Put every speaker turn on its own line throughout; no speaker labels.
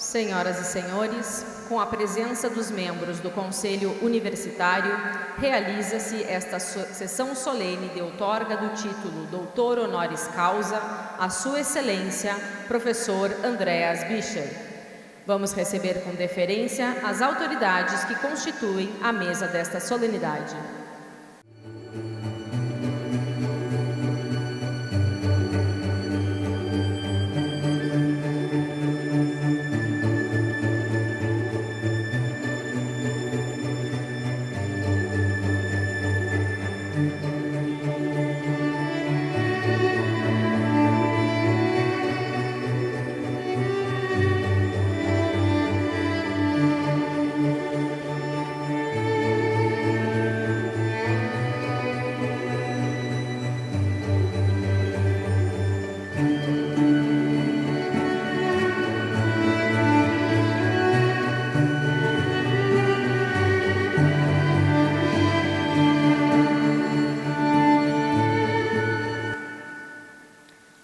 Senhoras e senhores, com a presença dos membros do Conselho Universitário, realiza-se esta sessão solene de outorga do título Doutor Honoris Causa a Sua Excelência, Professor Andreas Bischer. Vamos receber com deferência as autoridades que constituem a mesa desta solenidade.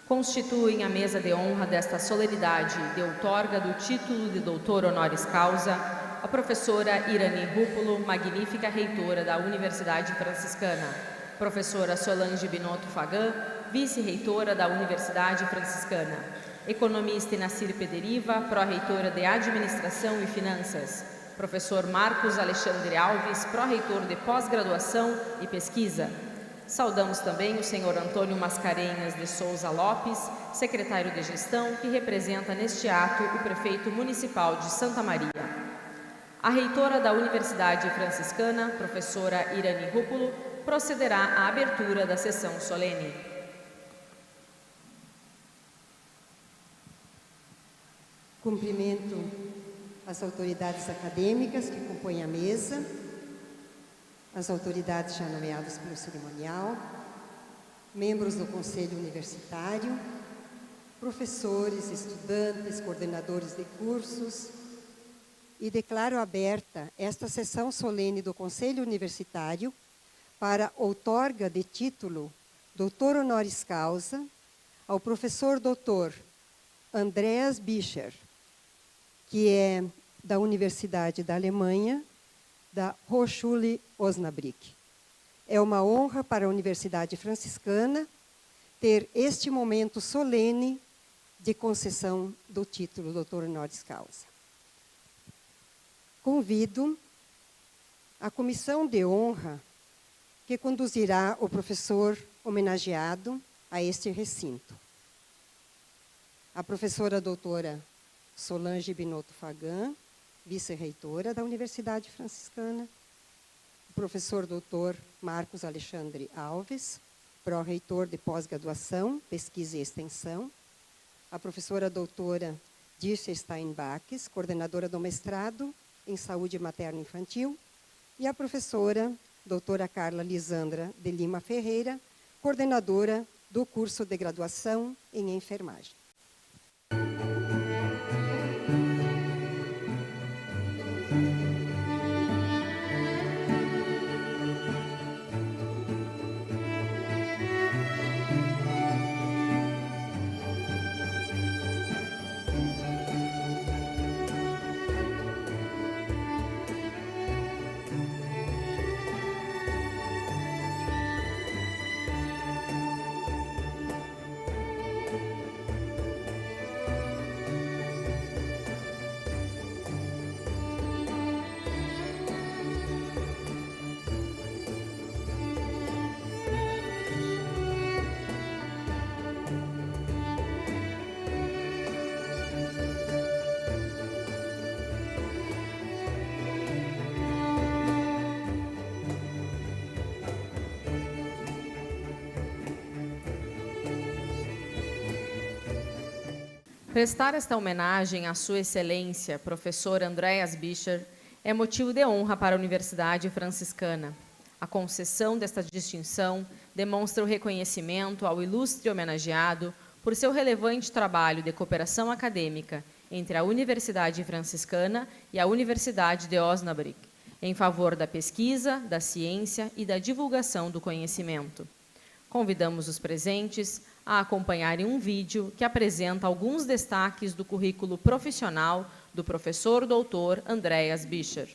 Constituem a mesa de honra desta solenidade de outorga do título de Doutor Honoris Causa a professora Irani Rúpulo, magnífica reitora da Universidade Franciscana, professora Solange Binotto Fagan, vice-reitora da Universidade Franciscana, economista Inacir Pederiva, pró-reitora de Administração e Finanças, professor Marcos Alexandre Alves, pró-reitor de Pós-Graduação e Pesquisa. Saudamos também o senhor Antônio Mascarenhas de Souza Lopes, secretário de Gestão, que representa neste ato o prefeito municipal de Santa Maria. A reitora da Universidade Franciscana, professora Irani Rúpulo, procederá à abertura da sessão solene.
Cumprimento as autoridades acadêmicas que compõem a mesa, as autoridades já nomeadas pelo cerimonial, membros do Conselho Universitário, professores, estudantes, coordenadores de cursos, e declaro aberta esta sessão solene do Conselho Universitário para outorga de título Doutor Honoris Causa ao professor doutor Andreas Bischer, que é da Universidade da Alemanha, da Hochschule Osnabrück. É uma honra para a Universidade Franciscana ter este momento solene de concessão do título Doutor Honoris Causa. Convido a comissão de honra que conduzirá o professor homenageado a este recinto. A professora doutora Solange Binotto Fagan, vice-reitora da Universidade Franciscana, o professor doutor Marcos Alexandre Alves, pró-reitor de Pós-Graduação, Pesquisa e Extensão, a professora doutora Dirce Steinbaches, coordenadora do mestrado em Saúde Materno-Infantil, e a professora doutora Carla Lisandra de Lima Ferreira, coordenadora do curso de graduação em enfermagem.
Prestar esta homenagem à Sua Excelência, professor Andreas Bischer, é motivo de honra para a Universidade Franciscana. A concessão desta distinção demonstra o reconhecimento ao ilustre homenageado por seu relevante trabalho de cooperação acadêmica entre a Universidade Franciscana e a Universidade de Osnabrück, em favor da pesquisa, da ciência e da divulgação do conhecimento. Convidamos os presentes a acompanharem um vídeo que apresenta alguns destaques do currículo profissional do professor doutor Andreas Bischer.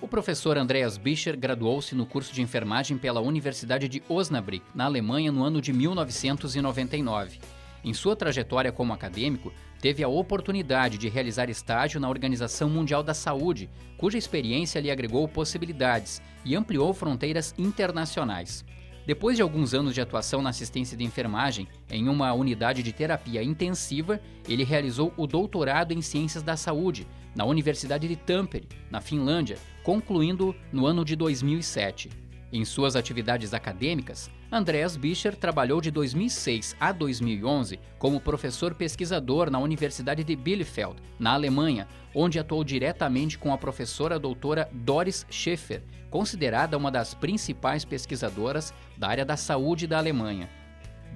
O professor Andreas Bischer graduou-se no curso de enfermagem pela Universidade de Osnabrück, na Alemanha, no ano de 1999. Em sua trajetória como acadêmico, teve a oportunidade de realizar estágio na Organização Mundial da Saúde, cuja experiência lhe agregou possibilidades e ampliou fronteiras internacionais. Depois de alguns anos de atuação na assistência de enfermagem em uma unidade de terapia intensiva, ele realizou o doutorado em Ciências da Saúde na Universidade de Tampere, na Finlândia, concluindo no ano de 2007. Em suas atividades acadêmicas, Andreas Bischer trabalhou de 2006 a 2011 como professor pesquisador na Universidade de Bielefeld, na Alemanha, onde atuou diretamente com a professora doutora Doris Schäfer, considerada uma das principais pesquisadoras da área da saúde da Alemanha.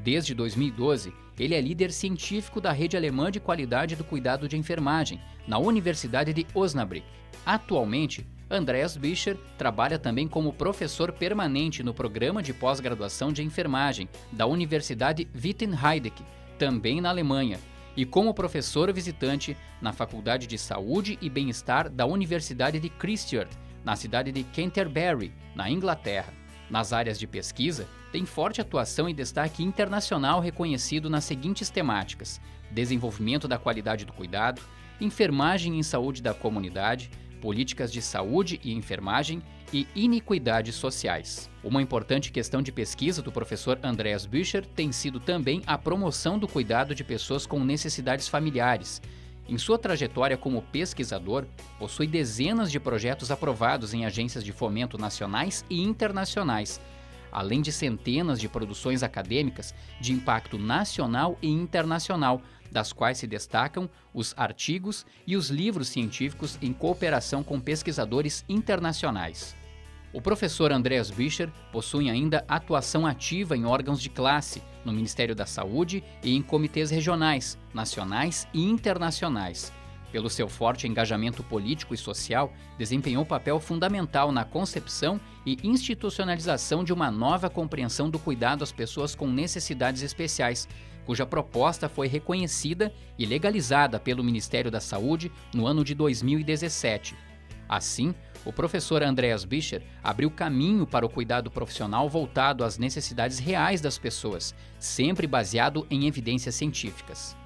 Desde 2012, ele é líder científico da Rede Alemã de Qualidade do Cuidado de Enfermagem, na Universidade de Osnabrück. Atualmente, Andreas Bischer trabalha também como professor permanente no programa de pós-graduação de enfermagem da Universidade Witten-Herdecke, também na Alemanha, e como professor visitante na Faculdade de Saúde e Bem-Estar da Universidade de Christchurch, na cidade de Canterbury, na Inglaterra. Nas áreas de pesquisa, tem forte atuação e destaque internacional reconhecido nas seguintes temáticas: desenvolvimento da qualidade do cuidado, enfermagem em saúde da comunidade, políticas de saúde e enfermagem e iniquidades sociais. Uma importante questão de pesquisa do professor Andreas Bischer tem sido também a promoção do cuidado de pessoas com necessidades familiares. Em sua trajetória como pesquisador, possui dezenas de projetos aprovados em agências de fomento nacionais e internacionais, além de centenas de produções acadêmicas de impacto nacional e internacional, das quais se destacam os artigos e os livros científicos em cooperação com pesquisadores internacionais. O professor Andreas Bischer possui ainda atuação ativa em órgãos de classe, no Ministério da Saúde e em comitês regionais, nacionais e internacionais. Pelo seu forte engajamento político e social, desempenhou papel fundamental na concepção e institucionalização de uma nova compreensão do cuidado às pessoas com necessidades especiais, cuja proposta foi reconhecida e legalizada pelo Ministério da Saúde no ano de 2017. Assim, o professor Andreas Bischer abriu caminho para o cuidado profissional voltado às necessidades reais das pessoas, sempre baseado em evidências científicas.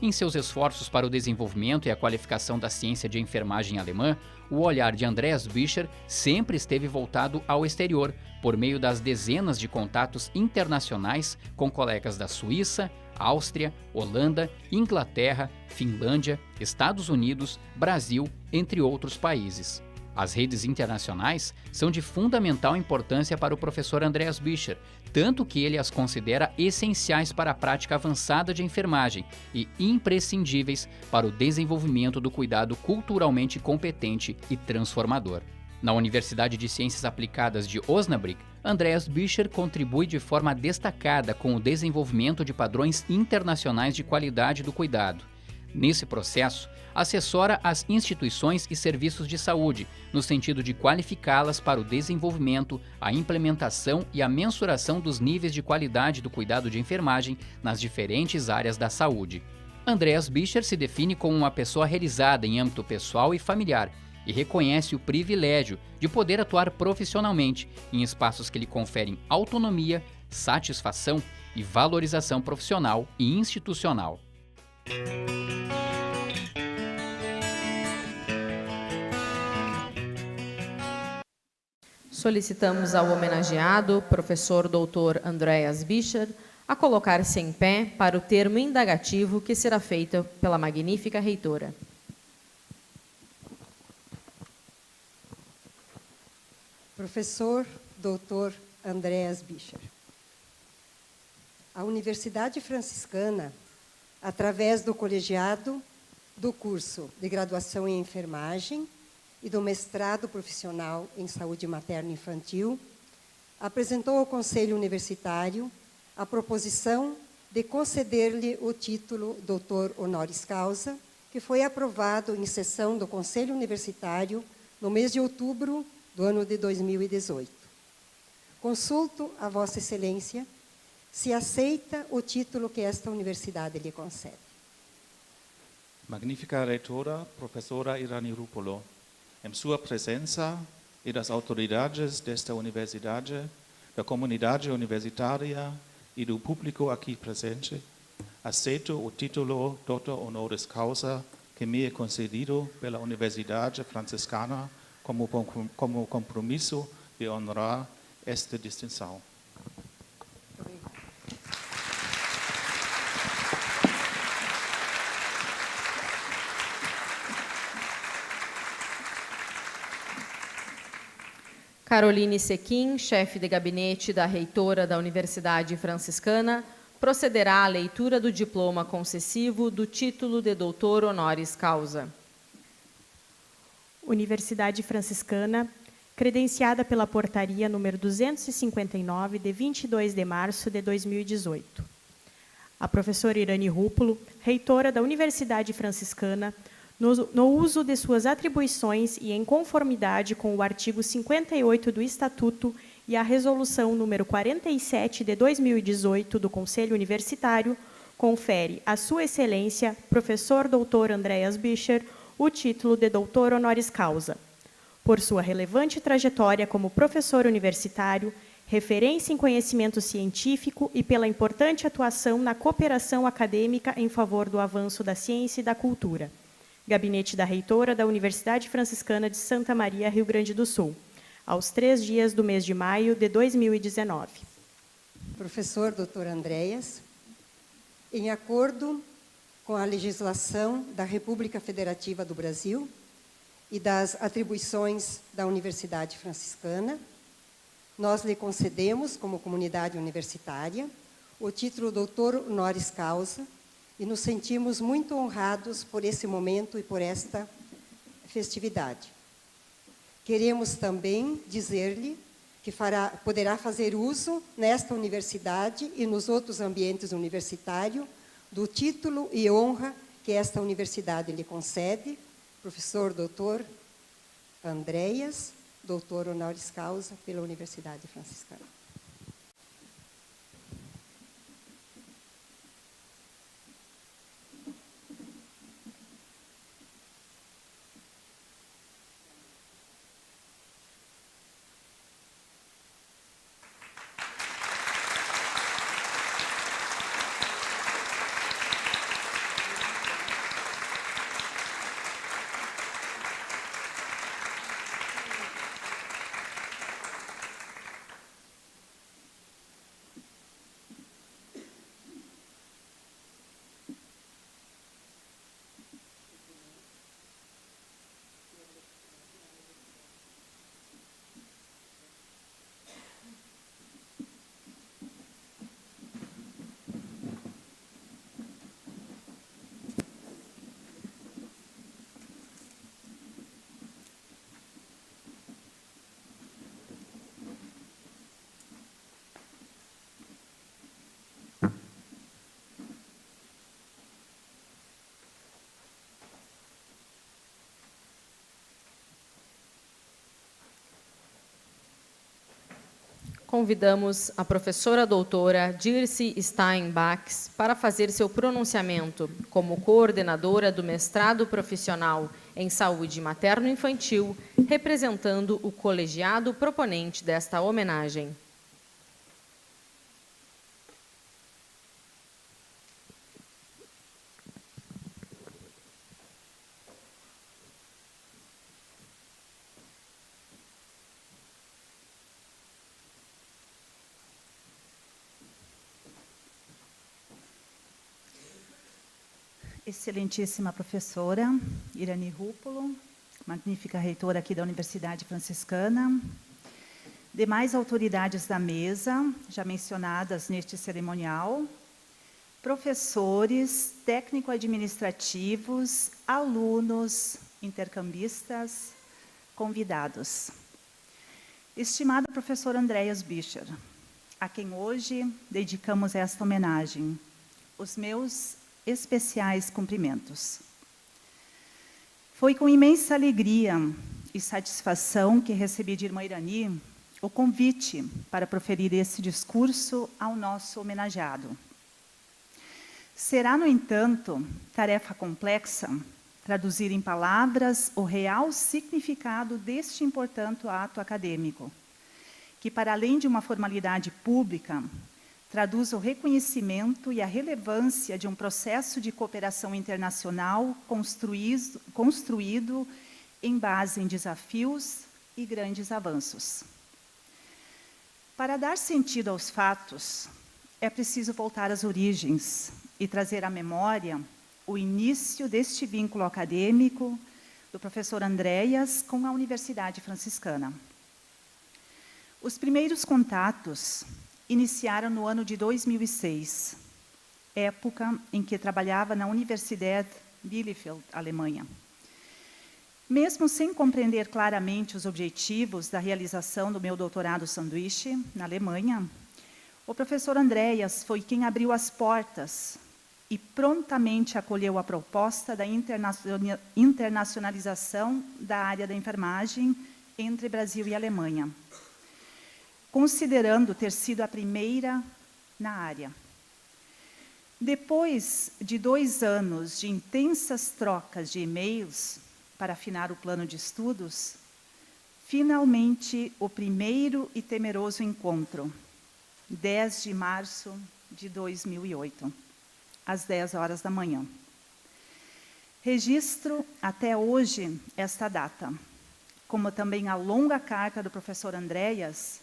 Em seus esforços para o desenvolvimento e a qualificação da ciência de enfermagem alemã, o olhar de Andreas Bischer sempre esteve voltado ao exterior, por meio das dezenas de contatos internacionais com colegas da Suíça, Áustria, Holanda, Inglaterra, Finlândia, Estados Unidos, Brasil, entre outros países. As redes internacionais são de fundamental importância para o professor Andreas Bischer, tanto que ele as considera essenciais para a prática avançada de enfermagem e imprescindíveis para o desenvolvimento do cuidado culturalmente competente e transformador. Na Universidade de Ciências Aplicadas de Osnabrück, Andreas Bischer contribui de forma destacada com o desenvolvimento de padrões internacionais de qualidade do cuidado. Nesse processo, assessora as instituições e serviços de saúde, no sentido de qualificá-las para o desenvolvimento, a implementação e a mensuração dos níveis de qualidade do cuidado de enfermagem nas diferentes áreas da saúde. Andreas Bischer se define como uma pessoa realizada em âmbito pessoal e familiar e reconhece o privilégio de poder atuar profissionalmente em espaços que lhe conferem autonomia, satisfação e valorização profissional e institucional.
Solicitamos ao homenageado, professor doutor Andreas Bischer, a colocar-se em pé para o termo indagativo que será feito pela magnífica reitora.
Professor doutor Andreas Bischer. A Universidade Franciscana, através do colegiado do curso de graduação em enfermagem e do mestrado profissional em saúde materno-infantil, apresentou ao Conselho Universitário a proposição de conceder-lhe o título doutor honoris causa, que foi aprovado em sessão do Conselho Universitário no mês de outubro do ano de 2018. Consulto a Vossa Excelência se aceita o título que esta universidade lhe concede.
Magnífica reitora, professora Irani Rupolo, em sua presença e das autoridades desta universidade, da comunidade universitária e do público aqui presente, aceito o título Doutor Honoris Causa que me é concedido pela Universidade Franciscana como compromisso de honrar esta distinção.
Caroline Sequim, chefe de gabinete da reitora da Universidade Franciscana, procederá à leitura do diploma concessivo do título de doutor honoris causa.
Universidade Franciscana, credenciada pela portaria número 259, de 22 de março de 2018. A professora Irani Rupolo, reitora da Universidade Franciscana, no uso de suas atribuições e em conformidade com o artigo 58 do Estatuto e a Resolução número 47 de 2018 do Conselho Universitário, confere a Sua Excelência, professor Dr. Andreas Bischer, o título de doutor honoris causa. Por sua relevante trajetória como professor universitário, referência em conhecimento científico e pela importante atuação na cooperação acadêmica em favor do avanço da ciência e da cultura. Gabinete da Reitora da Universidade Franciscana de Santa Maria, Rio Grande do Sul, aos 3 dias do mês de maio de 2019.
Professor Dr. Andreas, em acordo com a legislação da República Federativa do Brasil e das atribuições da Universidade Franciscana, nós lhe concedemos, como comunidade universitária, o título doutor honoris causa e nos sentimos muito honrados por esse momento e por esta festividade. Queremos também dizer-lhe que poderá fazer uso nesta universidade e nos outros ambientes universitários do título e honra que esta universidade lhe concede, professor doutor Andreas, doutor honoris causa pela Universidade Franciscana.
Convidamos a professora doutora Dirce Steinbach para fazer seu pronunciamento como coordenadora do mestrado profissional em saúde materno-infantil, representando o colegiado proponente desta homenagem.
Excelentíssima professora Irani Rupolo, magnífica reitora aqui da Universidade Franciscana, demais autoridades da mesa, já mencionadas neste cerimonial, professores, técnico-administrativos, alunos, intercambistas, convidados. Estimado professor Andreas Bischer, a quem hoje dedicamos esta homenagem, os meus especiais cumprimentos. Foi com imensa alegria e satisfação que recebi de irmã Irani o convite para proferir esse discurso ao nosso homenageado. Será, no entanto, tarefa complexa traduzir em palavras o real significado deste importante ato acadêmico, que, para além de uma formalidade pública, traduz o reconhecimento e a relevância de um processo de cooperação internacional construído em base em desafios e grandes avanços. Para dar sentido aos fatos, é preciso voltar às origens e trazer à memória o início deste vínculo acadêmico do professor Andréas com a Universidade Franciscana. Os primeiros contatos iniciaram no ano de 2006, época em que trabalhava na Universidade Bielefeld, Alemanha. Mesmo sem compreender claramente os objetivos da realização do meu doutorado sanduíche na Alemanha, o professor Andréas foi quem abriu as portas e prontamente acolheu a proposta da internacionalização da área da enfermagem entre Brasil e Alemanha, considerando ter sido a primeira na área. Depois de 2 anos de intensas trocas de e-mails para afinar o plano de estudos, finalmente o primeiro e temeroso encontro, 10 de março de 2008, às 10 horas da manhã. Registro até hoje esta data, como também a longa carta do professor Andréas,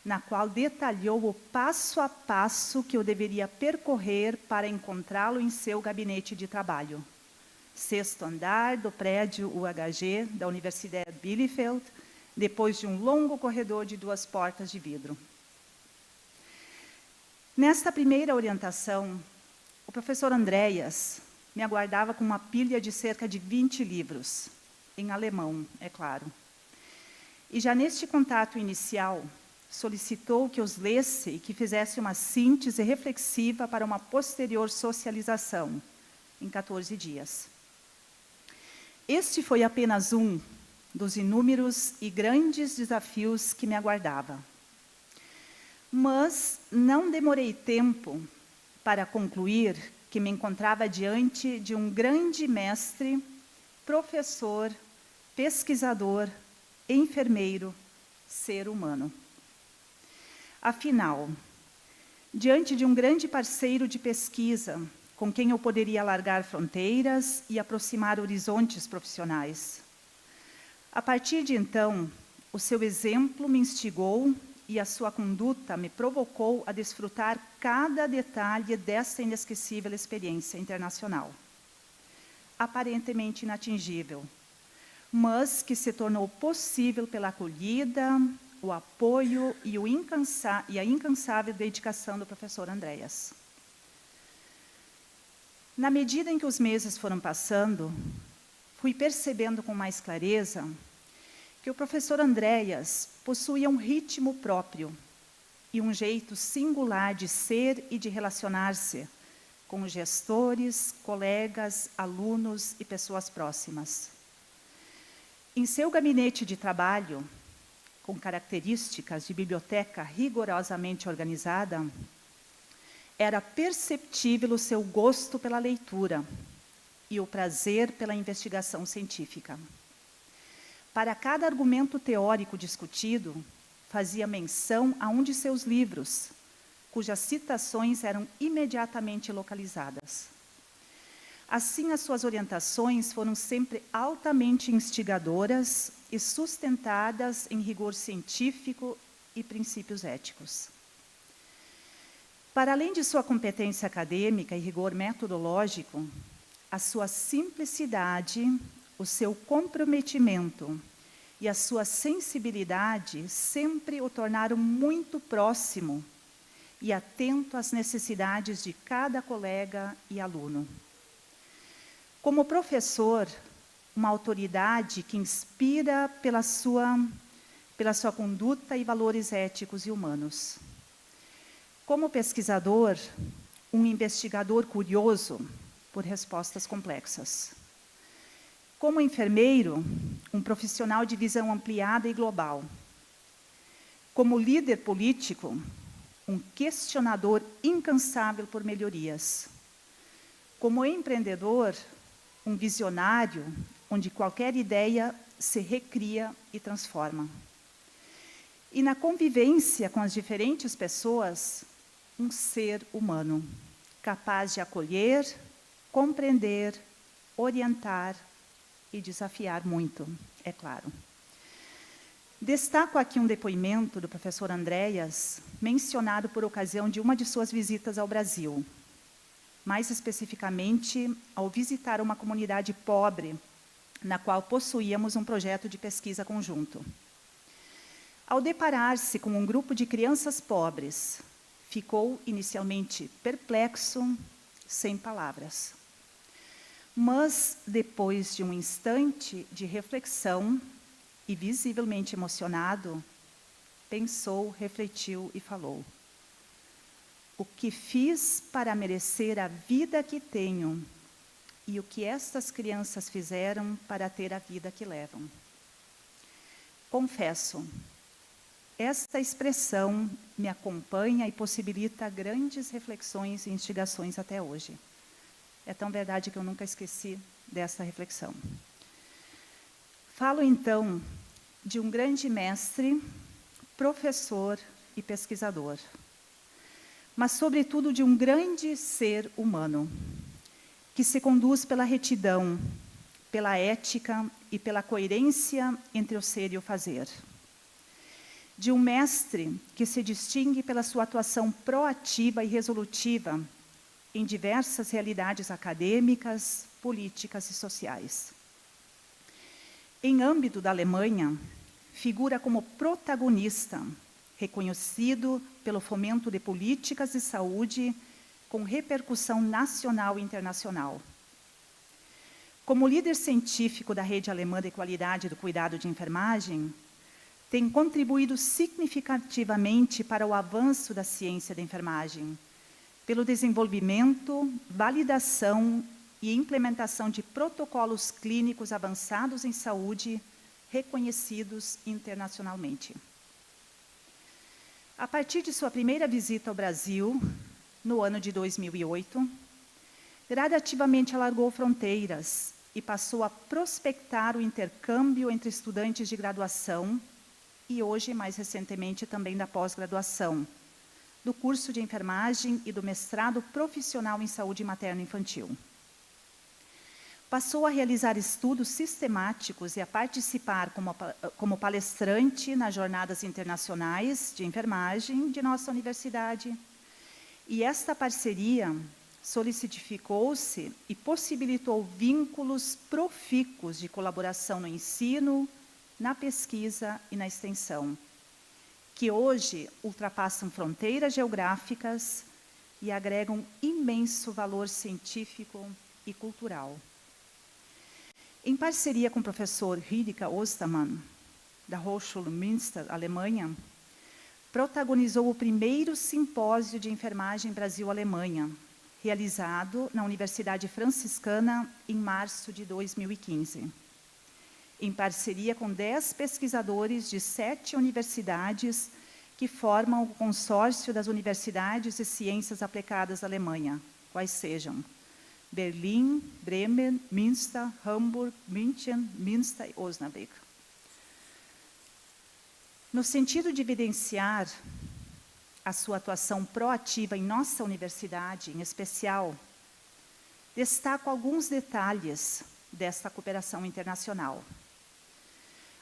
na qual detalhou o passo a passo que eu deveria percorrer para encontrá-lo em seu gabinete de trabalho, 6º andar do prédio UHG da Universidade Bielefeld, depois de um longo corredor de 2 portas de vidro. Nesta primeira orientação, o professor Andréas me aguardava com uma pilha de cerca de 20 livros, em alemão, é claro. E já neste contato inicial, solicitou que os lesse e que fizesse uma síntese reflexiva para uma posterior socialização, em 14 dias. Este foi apenas um dos inúmeros e grandes desafios que me aguardava. Mas não demorei tempo para concluir que me encontrava diante de um grande mestre, professor, pesquisador, enfermeiro, ser humano. Afinal, diante de um grande parceiro de pesquisa, com quem eu poderia alargar fronteiras e aproximar horizontes profissionais. A partir de então, o seu exemplo me instigou e a sua conduta me provocou a desfrutar cada detalhe dessa inesquecível experiência internacional. Aparentemente inatingível, mas que se tornou possível pela acolhida, o apoio e a incansável dedicação do professor Andréas. Na medida em que os meses foram passando, fui percebendo com mais clareza que o professor Andréas possuía um ritmo próprio e um jeito singular de ser e de relacionar-se com os gestores, colegas, alunos e pessoas próximas. Em seu gabinete de trabalho, com características de biblioteca rigorosamente organizada, era perceptível o seu gosto pela leitura e o prazer pela investigação científica. Para cada argumento teórico discutido, fazia menção a um de seus livros, cujas citações eram imediatamente localizadas. Assim, as suas orientações foram sempre altamente instigadoras e sustentadas em rigor científico e princípios éticos. Para além de sua competência acadêmica e rigor metodológico, a sua simplicidade, o seu comprometimento e a sua sensibilidade sempre o tornaram muito próximo e atento às necessidades de cada colega e aluno. Como professor, uma autoridade que inspira pela sua conduta e valores éticos e humanos. Como pesquisador, um investigador curioso por respostas complexas. Como enfermeiro, um profissional de visão ampliada e global. Como líder político, um questionador incansável por melhorias. Como empreendedor, um visionário, onde qualquer ideia se recria e transforma. E na convivência com as diferentes pessoas, um ser humano, capaz de acolher, compreender, orientar e desafiar muito, é claro. Destaco aqui um depoimento do professor Andréas, mencionado por ocasião de uma de suas visitas ao Brasil, mais especificamente ao visitar uma comunidade pobre, na qual possuíamos um projeto de pesquisa conjunto. Ao deparar-se com um grupo de crianças pobres, ficou inicialmente perplexo, sem palavras. Mas, depois de um instante de reflexão, e visivelmente emocionado, pensou, refletiu e falou: o que fiz para merecer a vida que tenho e o que estas crianças fizeram para ter a vida que levam. Confesso, esta expressão me acompanha e possibilita grandes reflexões e instigações até hoje. É tão verdade que eu nunca esqueci dessa reflexão. Falo, então, de um grande mestre, professor e pesquisador, mas, sobretudo, de um grande ser humano, que se conduz pela retidão, pela ética e pela coerência entre o ser e o fazer. De um mestre que se distingue pela sua atuação proativa e resolutiva em diversas realidades acadêmicas, políticas e sociais. Em âmbito da Alemanha, figura como protagonista, reconhecido pelo fomento de políticas de saúde com repercussão nacional e internacional. Como líder científico da Rede Alemã de Qualidade do Cuidado de Enfermagem, tem contribuído significativamente para o avanço da ciência da enfermagem, pelo desenvolvimento, validação e implementação de protocolos clínicos avançados em saúde, reconhecidos internacionalmente. A partir de sua primeira visita ao Brasil, no ano de 2008, gradativamente alargou fronteiras e passou a prospectar o intercâmbio entre estudantes de graduação e hoje, mais recentemente, também da pós-graduação, do curso de enfermagem e do mestrado profissional em saúde materno-infantil. Passou a realizar estudos sistemáticos e a participar como palestrante nas jornadas internacionais de enfermagem de nossa universidade. E esta parceria solidificou-se e possibilitou vínculos profícuos de colaboração no ensino, na pesquisa e na extensão, que hoje ultrapassam fronteiras geográficas e agregam imenso valor científico e cultural. Em parceria com o professor Rüdiger Ostermann, da Hochschule Münster, Alemanha, protagonizou o primeiro simpósio de enfermagem Brasil-Alemanha, realizado na Universidade Franciscana em março de 2015. Em parceria com 10 pesquisadores de 7 universidades que formam o consórcio das Universidades de Ciências Aplicadas da Alemanha, quais sejam Berlim, Bremen, Münster, Hamburg, München, Münster e Osnabrück. No sentido de evidenciar a sua atuação proativa em nossa universidade, em especial, destaco alguns detalhes desta cooperação internacional.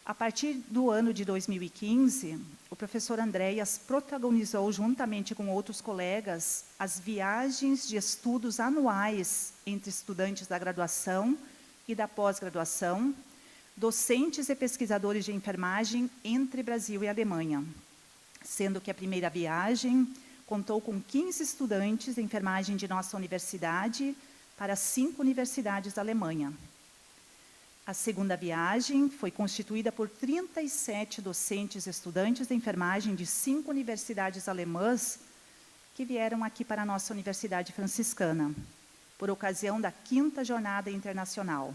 A partir do ano de 2015, o professor Andréas protagonizou, juntamente com outros colegas, as viagens de estudos anuais entre estudantes da graduação e da pós-graduação, docentes e pesquisadores de enfermagem entre Brasil e Alemanha, sendo que a primeira viagem contou com 15 estudantes de enfermagem de nossa universidade para 5 universidades da Alemanha. A segunda viagem foi constituída por 37 docentes e estudantes de enfermagem de 5 universidades alemãs que vieram aqui para a nossa Universidade Franciscana, por ocasião da 5ª Jornada Internacional.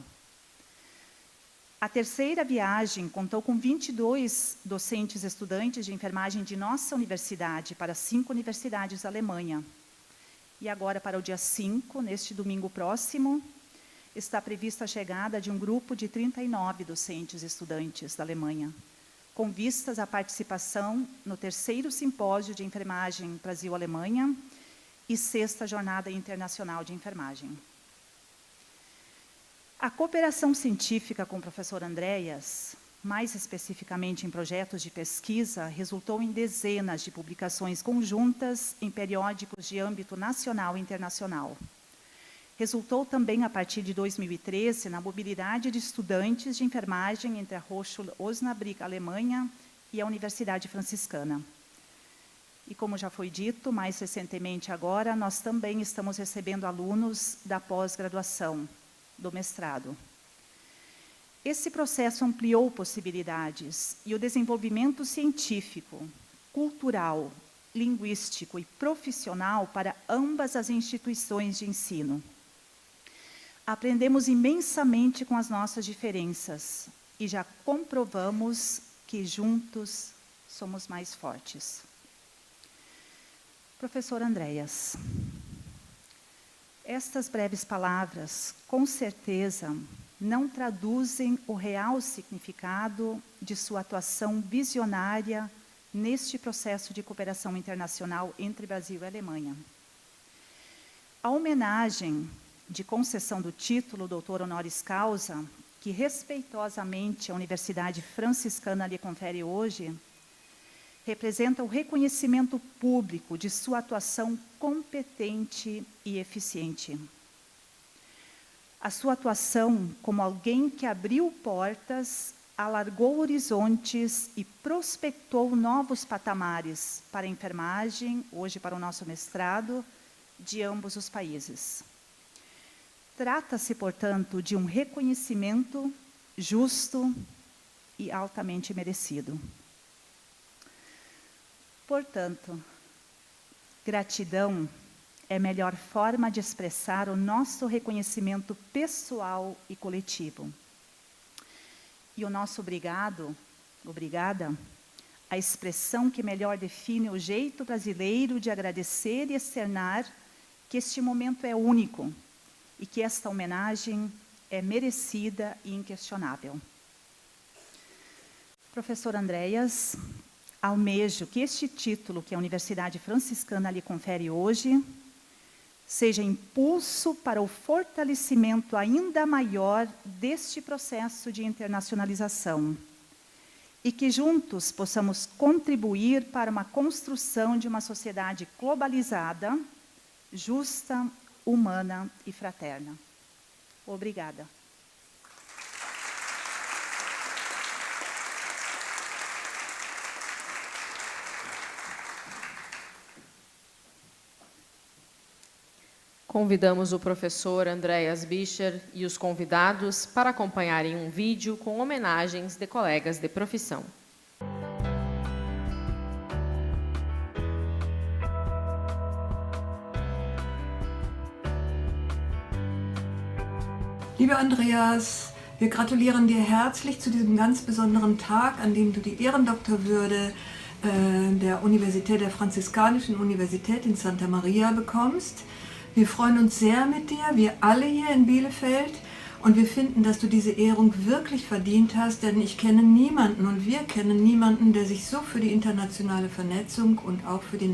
A terceira viagem contou com 22 docentes estudantes de enfermagem de nossa universidade para 5 universidades da Alemanha. E agora, para o dia 5, neste domingo próximo, está prevista a chegada de um grupo de 39 docentes estudantes da Alemanha, com vistas à participação no 3º Simpósio de Enfermagem Brasil-Alemanha e 6ª Jornada Internacional de Enfermagem. A cooperação científica com o professor Andreas, mais especificamente em projetos de pesquisa, resultou em dezenas de publicações conjuntas em periódicos de âmbito nacional e internacional. Resultou também, a partir de 2013, na mobilidade de estudantes de enfermagem entre a Hochschule Osnabrück, Alemanha, e a Universidade Franciscana. E, como já foi dito, mais recentemente agora, nós também estamos recebendo alunos da pós-graduação, do mestrado. Esse processo ampliou possibilidades e o desenvolvimento científico, cultural, linguístico e profissional para ambas as instituições de ensino. Aprendemos imensamente com as nossas diferenças e já comprovamos que juntos somos mais fortes. Professor Andreas, estas breves palavras, com certeza, não traduzem o real significado de sua atuação visionária neste processo de cooperação internacional entre Brasil e Alemanha. A homenagem de concessão do título doutor honoris causa, que respeitosamente a Universidade Franciscana lhe confere hoje, representa o reconhecimento público de sua atuação competente e eficiente. A sua atuação como alguém que abriu portas, alargou horizontes e prospectou novos patamares para a enfermagem, hoje para o nosso mestrado, de ambos os países. Trata-se, portanto, de um reconhecimento justo e altamente merecido. Portanto, gratidão é a melhor forma de expressar o nosso reconhecimento pessoal e coletivo. E o nosso obrigado, obrigada, a expressão que melhor define o jeito brasileiro de agradecer e externar que este momento é único e que esta homenagem é merecida e inquestionável. Professor Andreas, almejo que este título que a Universidade Franciscana lhe confere hoje seja impulso para o fortalecimento ainda maior deste processo de internacionalização e que juntos possamos contribuir para uma construção de uma sociedade globalizada, justa, humana e fraterna. Obrigada.
Convidamos o professor Andreas Bischer e os convidados para acompanharem um vídeo com homenagens de colegas de profissão.
Lieber Andreas, wir gratulieren dir herzlich zu diesem ganz besonderen Tag, an dem du die Ehrendoktorwürde der Universität, der Franziskanischen Universität in Santa Maria bekommst. Wir freuen uns sehr mit dir, wir alle hier in Bielefeld, und wir finden, dass du diese Ehrung wirklich verdient hast, denn ich kenne niemanden und wir kennen niemanden, der sich so für die internationale Vernetzung und auch für die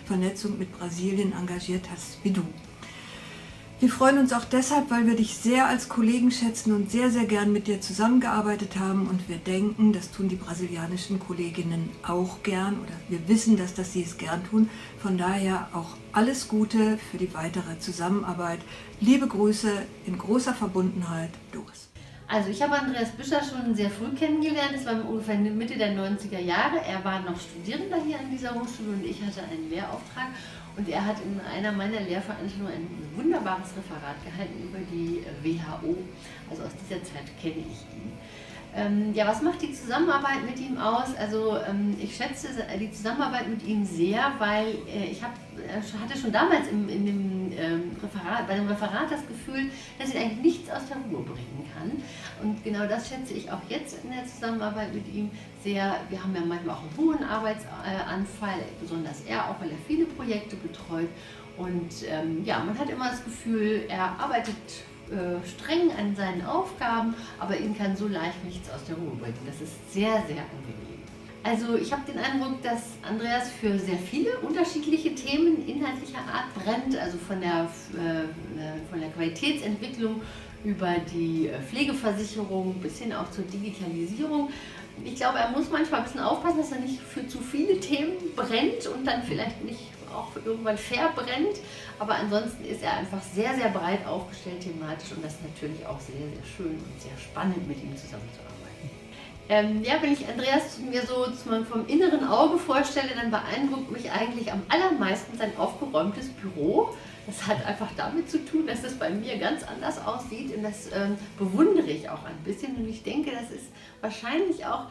Vernetzung mit Brasilien engagiert hat wie du. Wir freuen uns auch deshalb, weil wir dich sehr als Kollegen schätzen und sehr, sehr gern mit dir zusammengearbeitet haben, und wir denken, das tun die brasilianischen Kolleginnen auch gern, oder wir wissen, dass sie es gern tun. Von daher auch alles Gute für die weitere Zusammenarbeit. Liebe Grüße in großer Verbundenheit, Doris.
Also ich habe Andreas Bischer schon sehr früh kennengelernt, das war ungefähr Mitte der 90er Jahre. Er war noch Studierender hier an dieser Hochschule und ich hatte einen Lehrauftrag. Und er hat in einer meiner Lehrveranstaltungen ein wunderbares Referat gehalten über die WHO. Also aus dieser Zeit kenne ich ihn. Ja, was macht die Zusammenarbeit mit ihm aus? Also ich schätze die Zusammenarbeit mit ihm sehr, weil ich hatte schon damals in dem bei dem Referat das Gefühl, dass ihn eigentlich nichts aus der Ruhe bringen kann. Und genau das schätze ich auch jetzt in der Zusammenarbeit mit ihm sehr. Wir haben ja manchmal auch einen hohen Arbeitsanfall, besonders er, auch weil er viele Projekte betreut. Und ja, man hat immer das Gefühl, er arbeitet streng an seinen Aufgaben, aber ihn kann so leicht nichts aus der Ruhe bringen. Das ist sehr, sehr angenehm. Also ich habe den Eindruck, dass Andreas für sehr viele unterschiedliche Themen inhaltlicher Art brennt, also von der Qualitätsentwicklung über die Pflegeversicherung bis hin auch zur Digitalisierung. Ich glaube, er muss manchmal ein bisschen aufpassen, dass er nicht für zu viele Themen brennt und dann vielleicht nicht auch irgendwann verbrennt. Aber ansonsten ist er einfach sehr, sehr breit aufgestellt thematisch und das ist natürlich auch sehr, sehr schön und sehr spannend, mit ihm zusammenzuarbeiten. Ja, wenn ich Andreas mir so vom inneren Auge vorstelle, dann beeindruckt mich eigentlich am allermeisten sein aufgeräumtes Büro. Das hat einfach damit zu tun, dass es bei mir ganz anders aussieht und das bewundere ich auch ein bisschen und ich denke, das ist wahrscheinlich auch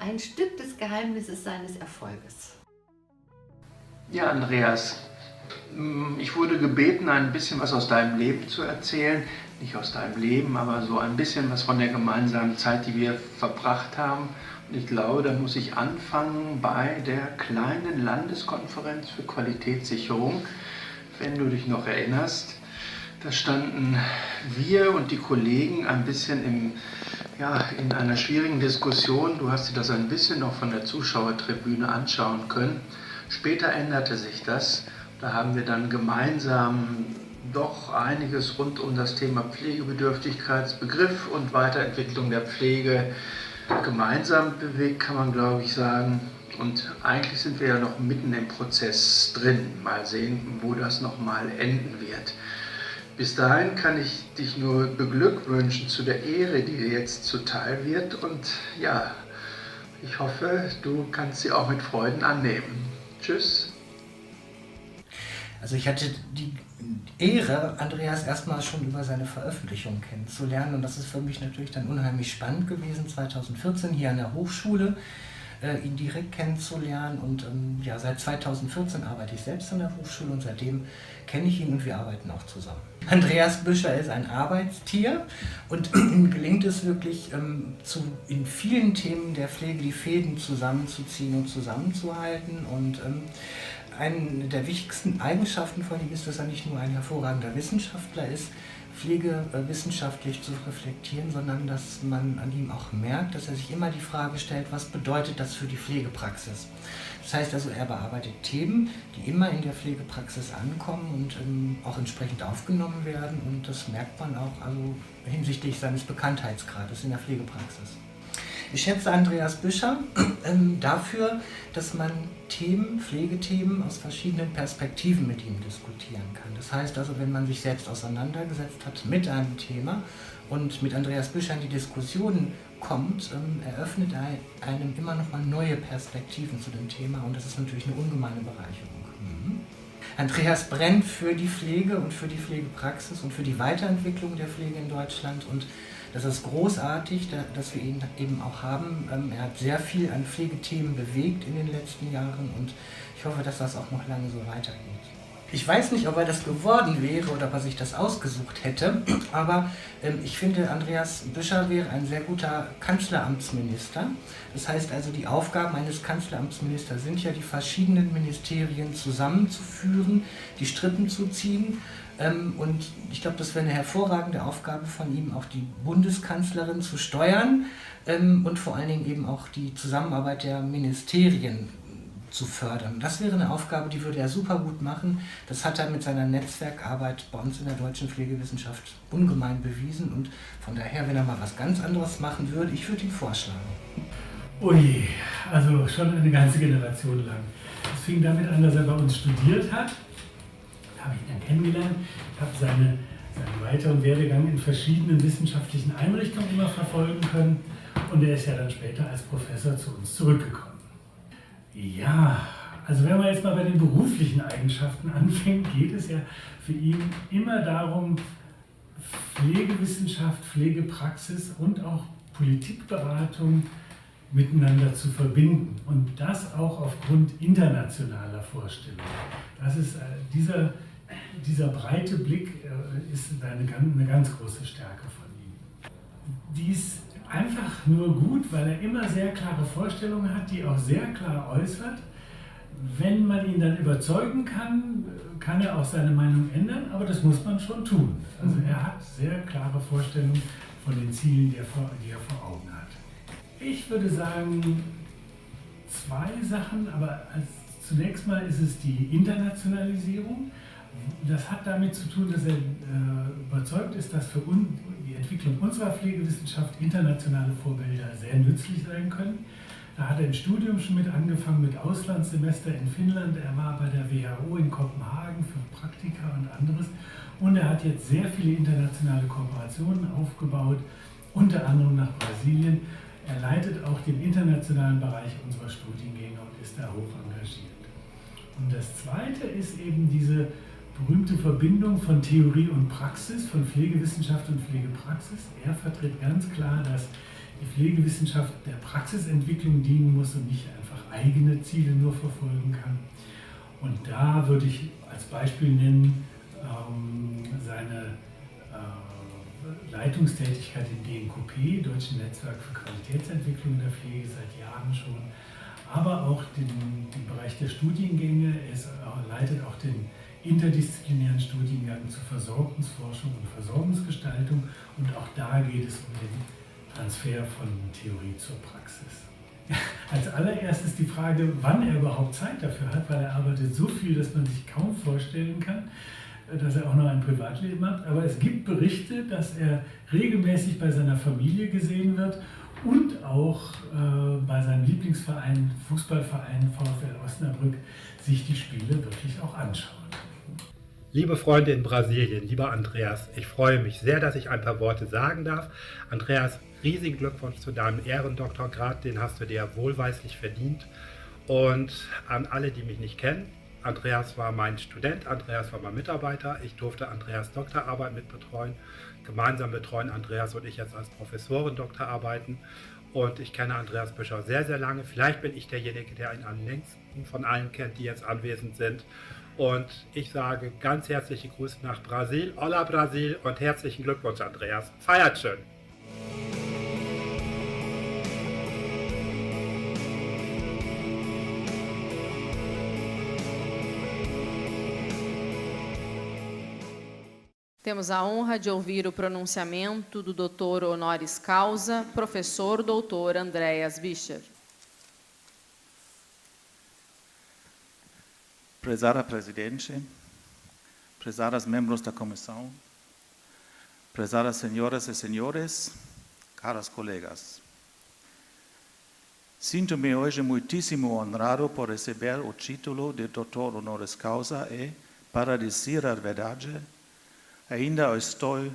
ein Stück des Geheimnisses seines Erfolges.
Ja, Andreas, ich wurde gebeten, ein bisschen was aus deinem Leben zu erzählen. Nicht aus deinem Leben, aber so ein bisschen was von der gemeinsamen Zeit, die wir verbracht haben. Und ich glaube, da muss ich anfangen bei der kleinen Landeskonferenz für Qualitätssicherung. Wenn du dich noch erinnerst, da standen wir und die Kollegen ein bisschen in einer schwierigen Diskussion. Du hast dir das ein bisschen noch von der Zuschauertribüne anschauen können. Später änderte sich das. Da haben wir dann gemeinsam doch einiges rund um das Thema Pflegebedürftigkeitsbegriff und Weiterentwicklung der Pflege gemeinsam bewegt, kann man glaube ich sagen. Und eigentlich sind wir ja noch mitten im Prozess drin. Mal sehen, wo das nochmal enden wird. Bis dahin kann ich dich nur beglückwünschen zu der Ehre, die dir jetzt zuteil wird. Und ja, ich hoffe, du kannst sie auch mit Freuden annehmen. Tschüss.
Also ich hatte die Ehre, Andreas erstmal schon über seine Veröffentlichung kennenzulernen. Und das ist für mich natürlich dann unheimlich spannend gewesen, 2014 hier an der Hochschule. Ihn direkt kennenzulernen und ja, seit 2014 arbeite ich selbst an der Hochschule und seitdem kenne ich ihn und wir arbeiten auch zusammen. Andreas Büscher ist ein Arbeitstier und ihm gelingt es wirklich in vielen Themen der Pflege die Fäden zusammenzuziehen und zusammenzuhalten und eine der wichtigsten Eigenschaften von ihm ist, dass er nicht nur ein hervorragender Wissenschaftler ist, Pflege wissenschaftlich zu reflektieren, sondern dass man an ihm auch merkt, dass er sich immer die Frage stellt, was bedeutet das für die Pflegepraxis? Das heißt also, er bearbeitet Themen, die immer in der Pflegepraxis ankommen und auch entsprechend aufgenommen werden und das merkt man auch also hinsichtlich seines Bekanntheitsgrades in der Pflegepraxis. Ich schätze Andreas Büscher dafür, dass man Pflegethemen aus verschiedenen Perspektiven mit ihm diskutieren kann. Das heißt also, wenn man sich selbst auseinandergesetzt hat mit einem Thema und mit Andreas Büscher in die Diskussion kommt, eröffnet er einem immer noch mal neue Perspektiven zu dem Thema und das ist natürlich eine ungemeine Bereicherung. Andreas brennt für die Pflege und für die Pflegepraxis und für die Weiterentwicklung der Pflege in Deutschland und das ist großartig, dass wir ihn eben auch haben. Er hat sehr viel an Pflegethemen bewegt in den letzten Jahren und ich hoffe, dass das auch noch lange so weitergeht. Ich weiß nicht, ob er das geworden wäre oder ob er sich das ausgesucht hätte, aber ich finde, Andreas Büscher wäre ein sehr guter Kanzleramtsminister. Das heißt also, die Aufgaben eines Kanzleramtsministers sind ja, die verschiedenen Ministerien zusammenzuführen, die Strippen zu ziehen. Und ich glaube, das wäre eine hervorragende Aufgabe von ihm, auch die Bundeskanzlerin zu steuern und vor allen Dingen eben auch die Zusammenarbeit der Ministerien zu fördern. Das wäre eine Aufgabe, die würde er super gut machen. Das hat er mit seiner Netzwerkarbeit bei uns in der deutschen Pflegewissenschaft ungemein bewiesen und von daher, wenn er mal was ganz anderes machen würde, ich würde ihm vorschlagen.
Ui, also schon eine ganze Generation lang. Es fing damit an, dass er bei uns studiert hat. Habe ich ihn dann kennengelernt, habe seinen weiteren Werdegang in verschiedenen wissenschaftlichen Einrichtungen immer verfolgen können und er ist ja dann später als Professor zu uns zurückgekommen. Ja, also wenn man jetzt mal bei den beruflichen Eigenschaften anfängt, geht es ja für ihn immer darum, Pflegewissenschaft, Pflegepraxis und auch Politikberatung miteinander zu verbinden und das auch aufgrund internationaler Vorstellungen. Das ist dieser breite Blick ist eine ganz große Stärke von ihm. Die ist einfach nur gut, weil er immer sehr klare Vorstellungen hat, die auch sehr klar äußert. Wenn man ihn dann überzeugen kann, kann er auch seine Meinung ändern, aber das muss man schon tun. Also er hat sehr klare Vorstellungen von den Zielen, die er vor Augen hat. Ich würde sagen, zwei Sachen, aber zunächst mal ist es die Internationalisierung. Das hat damit zu tun, dass er überzeugt ist, dass für die Entwicklung unserer Pflegewissenschaft internationale Vorbilder sehr nützlich sein können. Da hat er im Studium schon mit angefangen, mit Auslandssemester in Finnland. Er war bei der WHO in Kopenhagen für Praktika und anderes. Und er hat jetzt sehr viele internationale Kooperationen aufgebaut, unter anderem nach Brasilien. Er leitet auch den internationalen Bereich unserer Studiengänge und ist da hoch engagiert. Und das Zweite ist eben diese berühmte Verbindung von Theorie und Praxis, von Pflegewissenschaft und Pflegepraxis. Er vertritt ganz klar, dass die Pflegewissenschaft der Praxisentwicklung dienen muss und nicht einfach eigene Ziele nur verfolgen kann. Und da würde ich als Beispiel nennen seine Leitungstätigkeit im DNKP, Deutschen Netzwerk für Qualitätsentwicklung in der Pflege, seit Jahren schon, aber auch den Bereich der Studiengänge. Er leitet auch den interdisziplinären Studiengang zur Versorgungsforschung und Versorgungsgestaltung, und auch da geht es um den Transfer von Theorie zur Praxis. Als allererstes die Frage, wann er überhaupt Zeit dafür hat, weil er arbeitet so viel, dass man sich kaum vorstellen kann, dass er auch noch ein Privatleben hat. Aber es gibt Berichte, dass er regelmäßig bei seiner Familie gesehen wird und auch bei seinem Lieblingsverein, Fußballverein VfL Osnabrück, sich die Spiele wirklich auch anschaut.
Liebe Freunde in Brasilien, lieber Andreas, ich freue mich sehr, dass ich ein paar Worte sagen darf. Andreas, riesigen Glückwunsch zu deinem Ehrendoktorgrad, den hast du dir wohlweislich verdient. Und an alle, die mich nicht kennen, Andreas war mein Student, Andreas war mein Mitarbeiter, ich durfte Andreas Doktorarbeit mitbetreuen. Gemeinsam betreuen Andreas und ich jetzt als Professoren Doktorarbeiten. Und ich kenne Andreas Büscher sehr, sehr lange. Vielleicht bin ich derjenige, der ihn am längsten von allen kennt, die jetzt anwesend sind. Und ich sage ganz herzliche Grüße nach Brasil, Hola Brasil, und herzlichen Glückwunsch, Andreas. Feiert schön!
Temos a honra de ouvir o pronunciamento do Dr. honoris causa, professor Dr. Andreas Bischer.
Prezada Presidente, prezadas membros da comissão, prezadas senhoras e senhores, caras colegas. Sinto-me hoje muitíssimo honrado por receber o título de Doutor honoris causa e, para dizer a verdade, ainda estou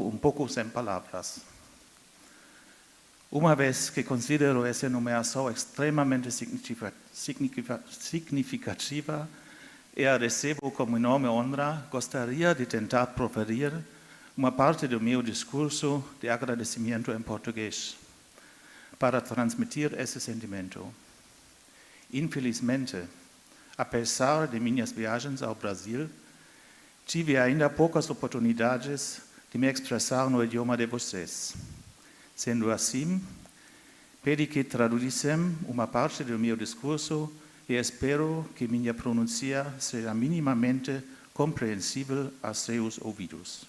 um pouco sem palavras. Uma vez que considero essa nomeação extremamente significativa e a recebo como enorme honra, gostaria de tentar proferir uma parte do meu discurso de agradecimento em português, para transmitir esse sentimento. Infelizmente, apesar de minhas viagens ao Brasil, tive ainda poucas oportunidades de me expressar no idioma de vocês. Sendo assim, pedi que traduzissem uma parte do meu discurso e espero que minha pronúncia seja minimamente compreensível a seus ouvidos.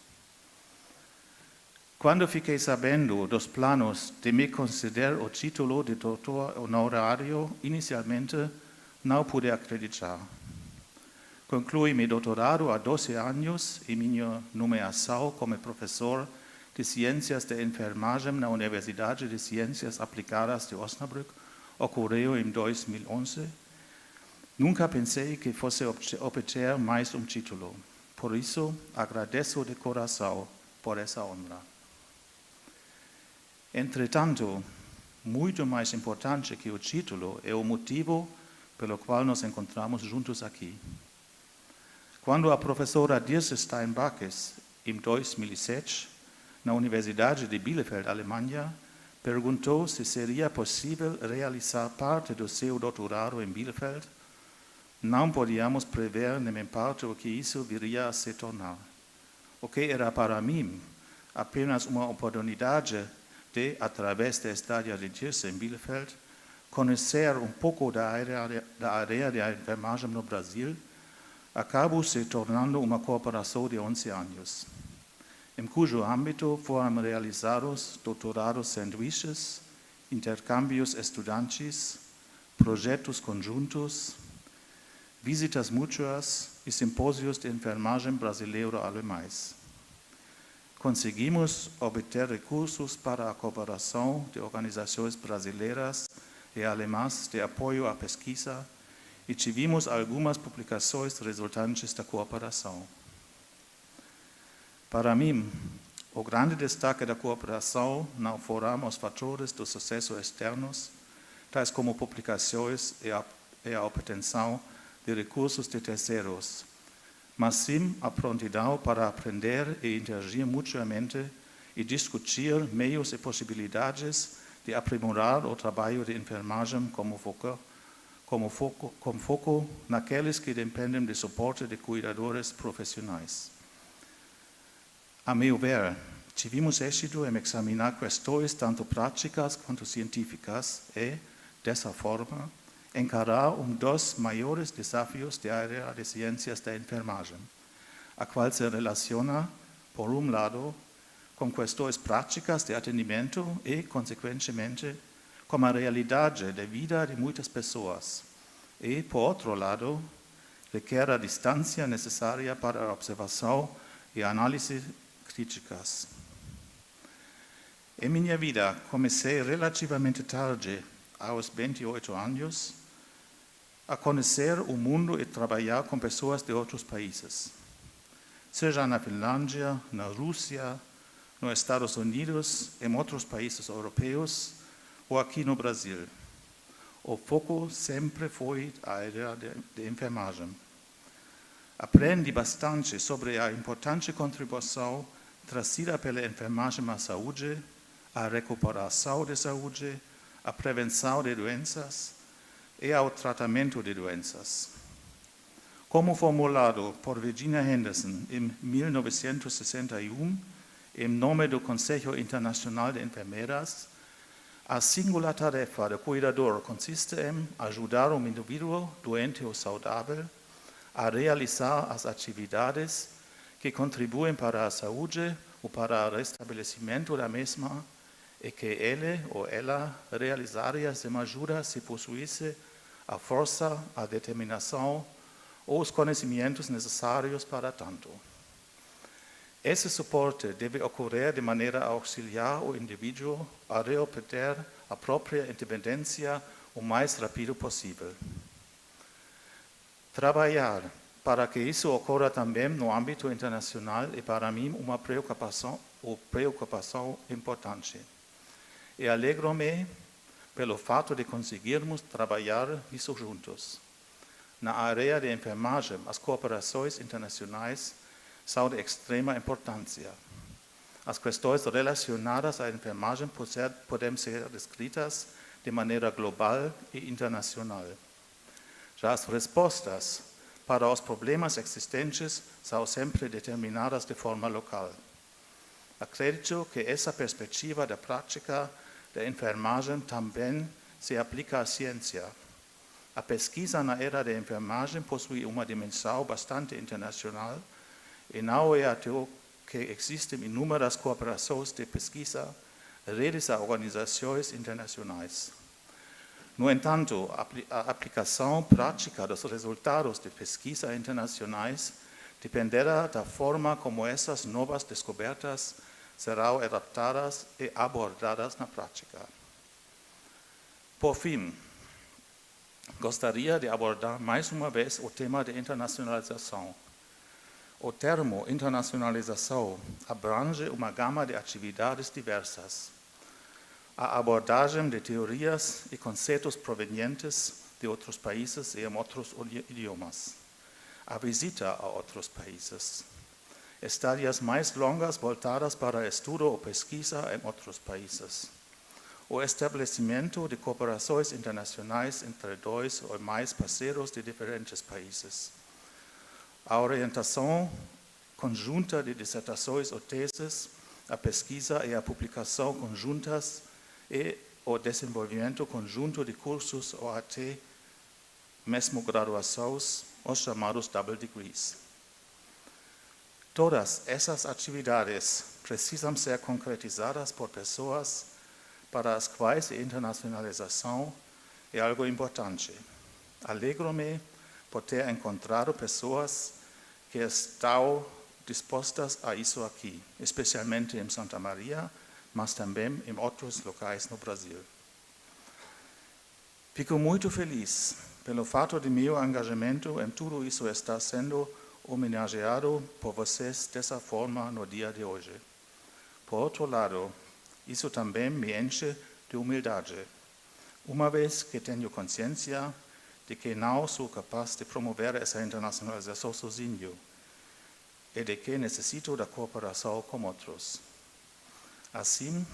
Quando fiquei sabendo dos planos de me conceder o título de doutor honorário, inicialmente não pude acreditar. Concluí meu doutorado há 12 anos e minha nomeação como professor de Ciências de Enfermagem na Universidade de Ciências Aplicadas de Osnabrück ocorreu em 2011. Nunca pensei que fosse obter mais um título. Por isso, agradeço de coração por essa honra. Entretanto, muito mais importante que o título é o motivo pelo qual nos encontramos juntos aqui. Quando a professora Dirce Steinbackes, em 2007, na Universidade de Bielefeld, Alemanha, perguntou se seria possível realizar parte do seu doutorado em Bielefeld, Não podíamos prever nem em parte o que isso viria a se tornar. O que era para mim apenas uma oportunidade de, através da estadia de Tirso em Bielefeld, conhecer um pouco da área de enfermagem no Brasil, acabou se tornando uma cooperação de 11 anos, em cujo âmbito foram realizados doutorados sanduíches, intercâmbios estudantis, projetos conjuntos, visitas mútuas e simpósios de enfermagem brasileiro-alemães. Conseguimos obter recursos para a cooperação de organizações brasileiras e alemãs de apoio à pesquisa e tivemos algumas publicações resultantes da cooperação. Para mim, o grande destaque da cooperação não foram os fatores do sucesso externos, tais como publicações e a obtenção de recursos de terceiros, mas sim a prontidão para aprender e interagir mutuamente e discutir meios e possibilidades de aprimorar o trabalho de enfermagem com foco naqueles que dependem de suporte de cuidadores profissionais. A meu ver, tivemos êxito em examinar questões tanto práticas quanto científicas e, dessa forma, encarar dos maiores desafios da área de ciências da enfermagem, a qual se relaciona, por um lado, com questões práticas de atendimento e, consequentemente, com a realidade de vida de muitas pessoas e, por outro lado, requer a distância necessária para a observação e análise críticas. Em minha vida, comecei relativamente tarde, aos 28 anos, a conhecer o mundo e trabalhar com pessoas de outros países, seja na Finlândia, na Rússia, nos Estados Unidos, em outros países europeus ou aqui no Brasil. O foco sempre foi a área de enfermagem. Aprendi bastante sobre a importante contribuição trazida pela enfermagem à saúde, à recuperação de saúde, à prevenção de doenças e ao tratamento de doenças. Como formulado por Virginia Henderson em 1961, em nome do Conselho Internacional de Enfermeiras, a singular tarefa do cuidador consiste em ajudar um indivíduo doente ou saudável a realizar as atividades que contribuem para a saúde ou para o restabelecimento da mesma e que ele ou ela realizaria sem ajuda se possuísse a força, a determinação ou os conhecimentos necessários para tanto. Esse suporte deve ocorrer de maneira a auxiliar o indivíduo a reobter a própria independência o mais rápido possível. Trabalhar para que isso ocorra também no âmbito internacional é para mim uma preocupação importante. E alegro-me pelo fato de conseguirmos trabalhar isso juntos. Na área de enfermagem, as cooperações internacionais são de extrema importância. As questões relacionadas à enfermagem podem ser descritas de maneira global e internacional. Já as respostas para os problemas existentes são sempre determinadas de forma local. Acredito que essa perspectiva da prática da enfermagem também se aplica à ciência. A pesquisa na área da enfermagem possui uma dimensão bastante internacional e não é à toa que existem inúmeras cooperações de pesquisa, redes a organizações internacionais. No entanto, a aplicação prática dos resultados de pesquisa internacionais dependerá da forma como essas novas descobertas serão adaptadas e abordadas na prática. Por fim, gostaria de abordar mais uma vez o tema de internacionalização. O termo internacionalização abrange uma gama de atividades diversas. A abordagem de teorias e conceitos provenientes de outros países e em outros idiomas. A visita a outros países. Estadias mais longas voltadas para estudo ou pesquisa em outros países. o estabelecimento de cooperações internacionais entre 2 ou mais parceiros de diferentes países, a orientação conjunta de dissertações ou teses, a pesquisa e a publicação conjuntas e o desenvolvimento conjunto de cursos ou até mesmo graduações, os chamados double degrees. Todas essas atividades precisam ser concretizadas por pessoas para as quais a internacionalização é algo importante. Alegro-me por ter encontrado pessoas que estão dispostas a isso aqui, especialmente em Santa Maria, mas também em outros locais no Brasil. Fico muito feliz pelo fato de meu engajamento em tudo isso estar sendo homenageado por vocês dessa forma no dia de hoje. Por outro lado, isso também me enche de humildade, uma vez que tenho consciência de que não sou capaz de promover essa internacionalização sozinho e de que necessito da cooperação com outros. Assim,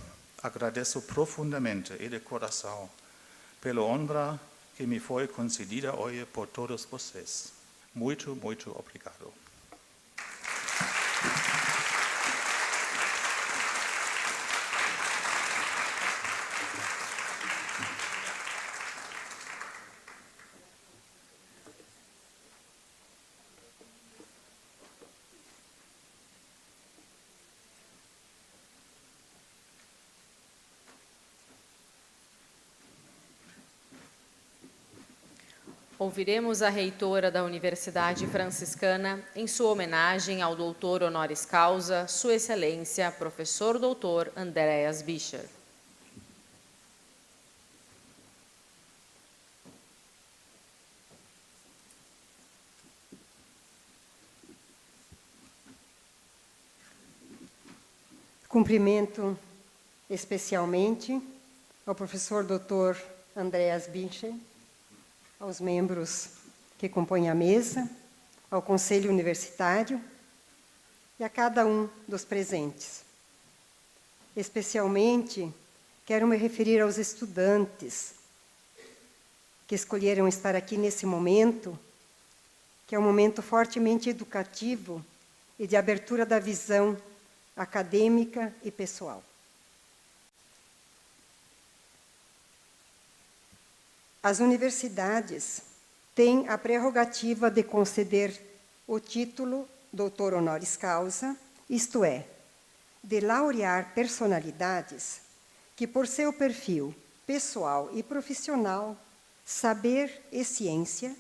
agradeço profundamente e de coração pela honra que me foi concedida hoje por todos vocês. Muito, muito obrigado.
Ouviremos a reitora da Universidade Franciscana em sua homenagem ao doutor honoris causa, Sua Excelência, professor doutor Andreas Bischer.
Cumprimento especialmente ao professor doutor Andreas Bischer, aos membros que compõem a mesa, ao Conselho Universitário e a cada um dos presentes. Especialmente, quero me referir aos estudantes que escolheram estar aqui nesse momento, que é um momento fortemente educativo e de abertura da visão acadêmica e pessoal. As universidades têm a prerrogativa de conceder o título doutor honoris causa, isto é, de laurear personalidades que, por seu perfil pessoal e profissional, saber e ciência,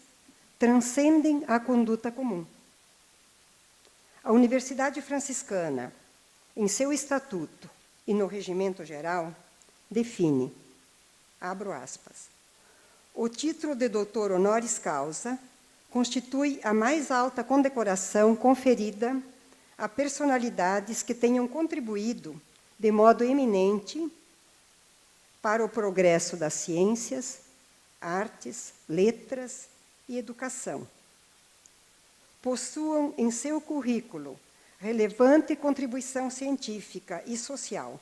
transcendem a conduta comum. A Universidade Franciscana, em seu estatuto e no regimento geral, define, abro aspas, o título de doutor honoris causa constitui a mais alta condecoração conferida a personalidades que tenham contribuído de modo eminente para o progresso das ciências, artes, letras e educação. Possuam em seu currículo relevante contribuição científica e social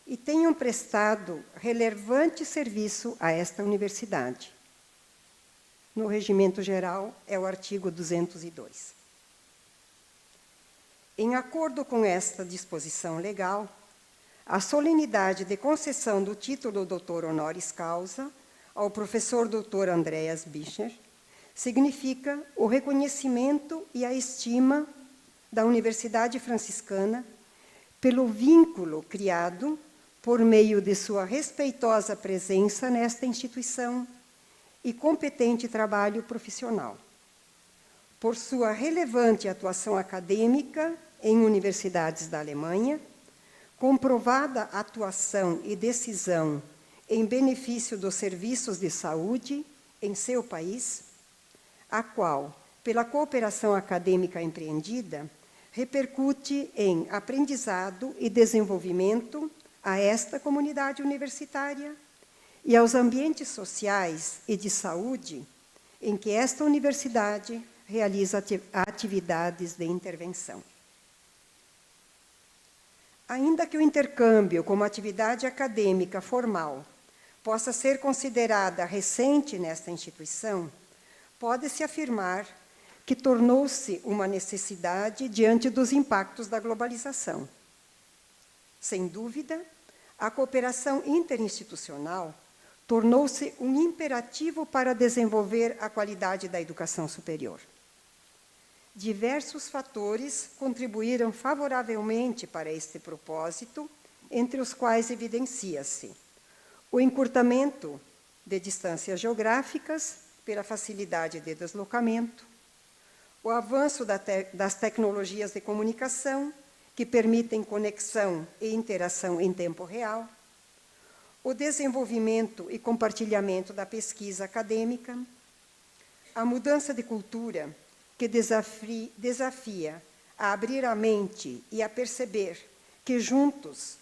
e tenham prestado relevante serviço a esta universidade. No regimento geral, é o artigo 202. Em acordo com esta disposição legal, a solenidade de concessão do título doutor honoris causa ao professor doutor Andreas Bischer significa o reconhecimento e a estima da Universidade Franciscana pelo vínculo criado por meio de sua respeitosa presença nesta instituição e competente trabalho profissional, por sua relevante atuação acadêmica em universidades da Alemanha, comprovada atuação e decisão em benefício dos serviços de saúde em seu país, a qual, pela cooperação acadêmica empreendida, repercute em aprendizado e desenvolvimento a esta comunidade universitária e aos ambientes sociais e de saúde em que esta universidade realiza atividades de intervenção. Ainda que o intercâmbio como atividade acadêmica formal possa ser considerada recente nesta instituição, pode-se afirmar que tornou-se uma necessidade diante dos impactos da globalização. Sem dúvida, a cooperação interinstitucional tornou-se um imperativo para desenvolver a qualidade da educação superior. Diversos fatores contribuíram favoravelmente para este propósito, entre os quais evidencia-se o encurtamento de distâncias geográficas pela facilidade de deslocamento, o avanço das tecnologias de comunicação, que permitem conexão e interação em tempo real, o desenvolvimento e compartilhamento da pesquisa acadêmica, a mudança de cultura, que desafia a abrir a mente e a perceber que juntos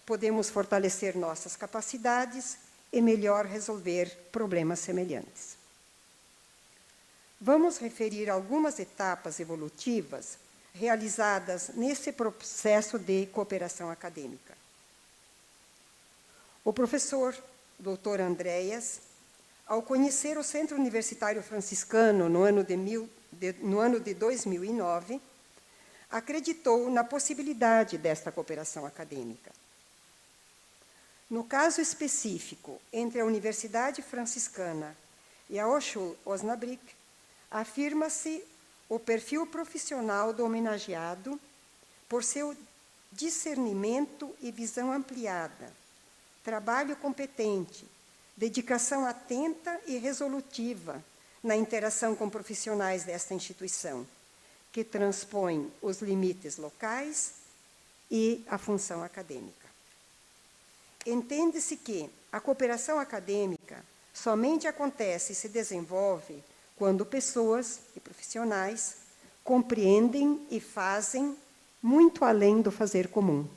podemos fortalecer nossas capacidades e melhor resolver problemas semelhantes. Vamos referir algumas etapas evolutivas realizadas nesse processo de cooperação acadêmica. O professor Dr. Andreas, ao conhecer o Centro Universitário Franciscano no ano de 2009, acreditou na possibilidade desta cooperação acadêmica. No caso específico entre a Universidade Franciscana e a Hochschule Osnabrück, afirma-se o perfil profissional do homenageado por seu discernimento e visão ampliada, trabalho competente, dedicação atenta e resolutiva na interação com profissionais desta instituição, que transpõe os limites locais e a função acadêmica. Entende-se que a cooperação acadêmica somente acontece e se desenvolve quando pessoas e profissionais compreendem e fazem muito além do fazer comum.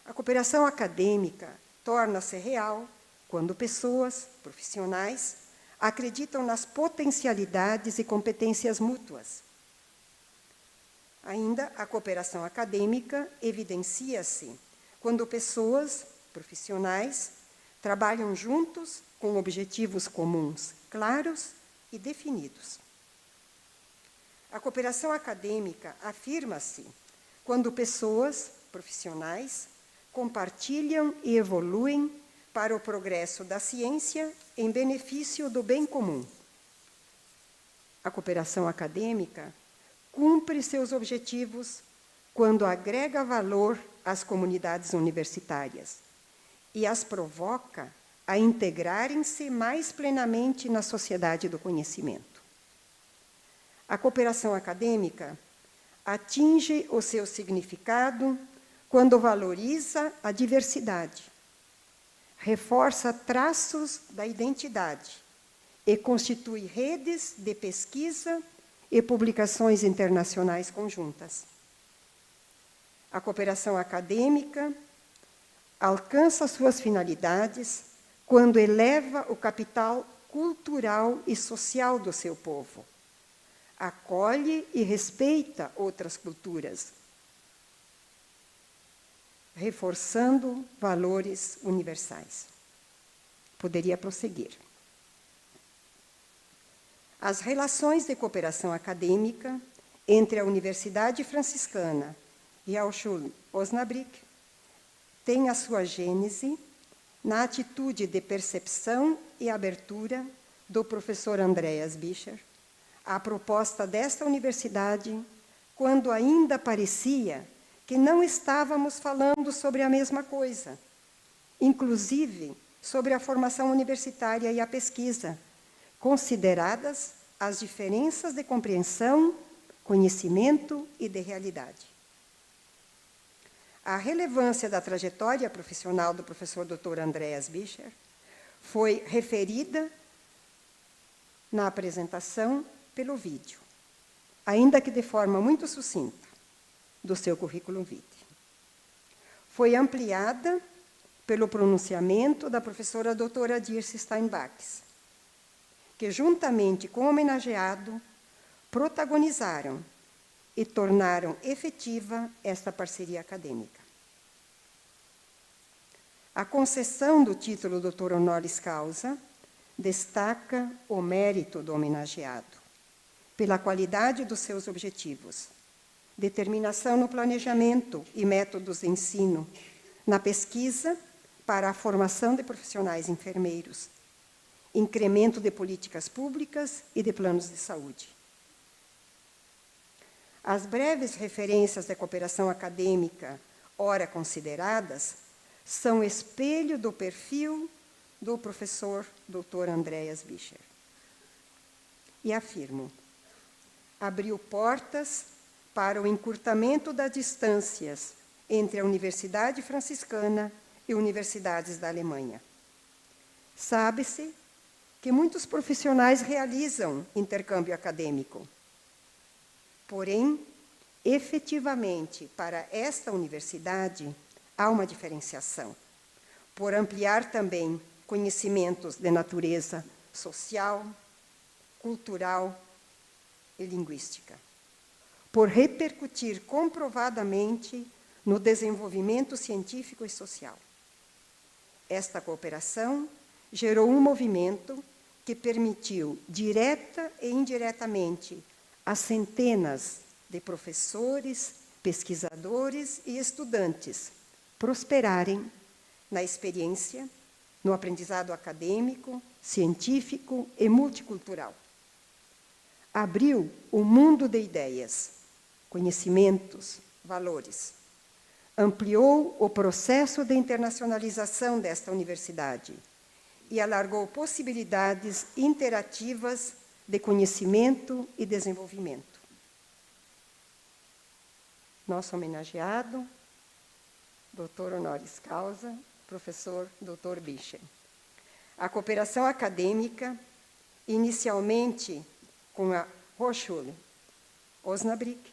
A cooperação acadêmica torna-se real quando pessoas, profissionais, acreditam nas potencialidades e competências mútuas. Ainda, a cooperação acadêmica evidencia-se quando pessoas, profissionais, trabalham juntos com objetivos comuns, claros e definidos. A cooperação acadêmica afirma-se quando pessoas, profissionais, compartilham e evoluem para o progresso da ciência em benefício do bem comum. A cooperação acadêmica cumpre seus objetivos quando agrega valor às comunidades universitárias e as provoca a integrarem-se mais plenamente na sociedade do conhecimento. A cooperação acadêmica atinge o seu significado quando valoriza a diversidade, reforça traços da identidade e constitui redes de pesquisa e publicações internacionais conjuntas. A cooperação acadêmica alcança suas finalidades quando eleva o capital cultural e social do seu povo, acolhe e respeita outras culturas, reforçando valores universais. Poderia prosseguir. As relações de cooperação acadêmica entre a Universidade Franciscana e a Hochschule Osnabrück têm a sua gênese na atitude de percepção e abertura do professor Andreas Bischer à proposta desta universidade, quando ainda parecia que não estávamos falando sobre a mesma coisa, inclusive sobre a formação universitária e a pesquisa, consideradas as diferenças de compreensão, conhecimento e de realidade. A relevância da trajetória profissional do professor Dr. Andreas Bischer foi referida na apresentação pelo vídeo, ainda que de forma muito sucinta, do seu currículo vitae. Foi ampliada pelo pronunciamento da professora doutora Dirce Steinbachs, que, juntamente com o homenageado, protagonizaram e tornaram efetiva esta parceria acadêmica. A concessão do título doutor honoris causa destaca o mérito do homenageado, pela qualidade dos seus objetivos, determinação no planejamento e métodos de ensino, na pesquisa para a formação de profissionais enfermeiros, incremento de políticas públicas e de planos de saúde. As breves referências de cooperação acadêmica, ora consideradas, são espelho do perfil do professor Dr. Andreas Bischer. E afirmo, abriu portas para o encurtamento das distâncias entre a Universidade Franciscana e universidades da Alemanha. Sabe-se que muitos profissionais realizam intercâmbio acadêmico. Porém, efetivamente, para esta universidade, há uma diferenciação, por ampliar também conhecimentos de natureza social, cultural e linguística, por repercutir comprovadamente no desenvolvimento científico e social. Esta cooperação gerou um movimento que permitiu, direta e indiretamente, a centenas de professores, pesquisadores e estudantes prosperarem na experiência, no aprendizado acadêmico, científico e multicultural. Abriu o mundo de ideias, conhecimentos, valores. Ampliou o processo de internacionalização desta universidade e alargou possibilidades interativas de conhecimento e desenvolvimento. Nosso homenageado, doutor honoris causa, professor Dr. Bischer. A cooperação acadêmica, inicialmente com a Hochschule Osnabrück,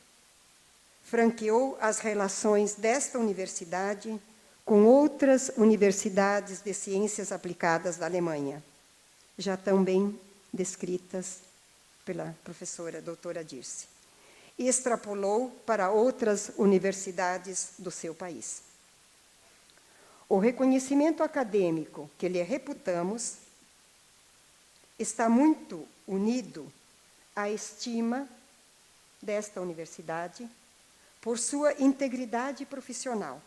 franqueou as relações desta universidade com outras universidades de ciências aplicadas da Alemanha, já também descritas pela professora doutora Dirce, e extrapolou para outras universidades do seu país. O reconhecimento acadêmico que lhe reputamos está muito unido à estima desta universidade por sua integridade profissional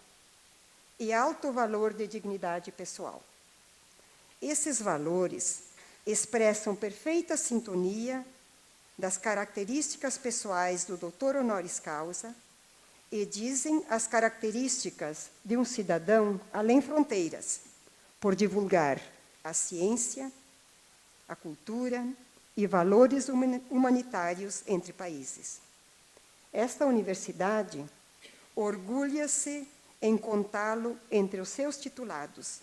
e alto valor de dignidade pessoal. Esses valores expressam perfeita sintonia das características pessoais do doutor honoris causa e dizem as características de um cidadão além fronteiras, por divulgar a ciência, a cultura e valores humanitários entre países. Esta universidade orgulha-se em contá-lo entre os seus titulados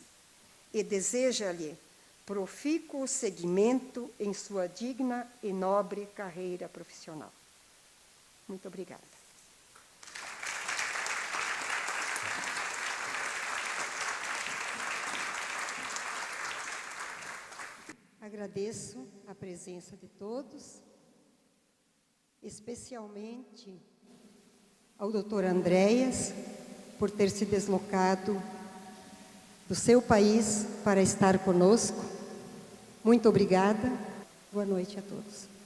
e deseja-lhe profícuo seguimento em sua digna e nobre carreira profissional. Muito obrigada. Agradeço a presença de todos, especialmente ao Dr. Andreas, por ter se deslocado do seu país para estar conosco. Muito obrigada. Boa noite a todos.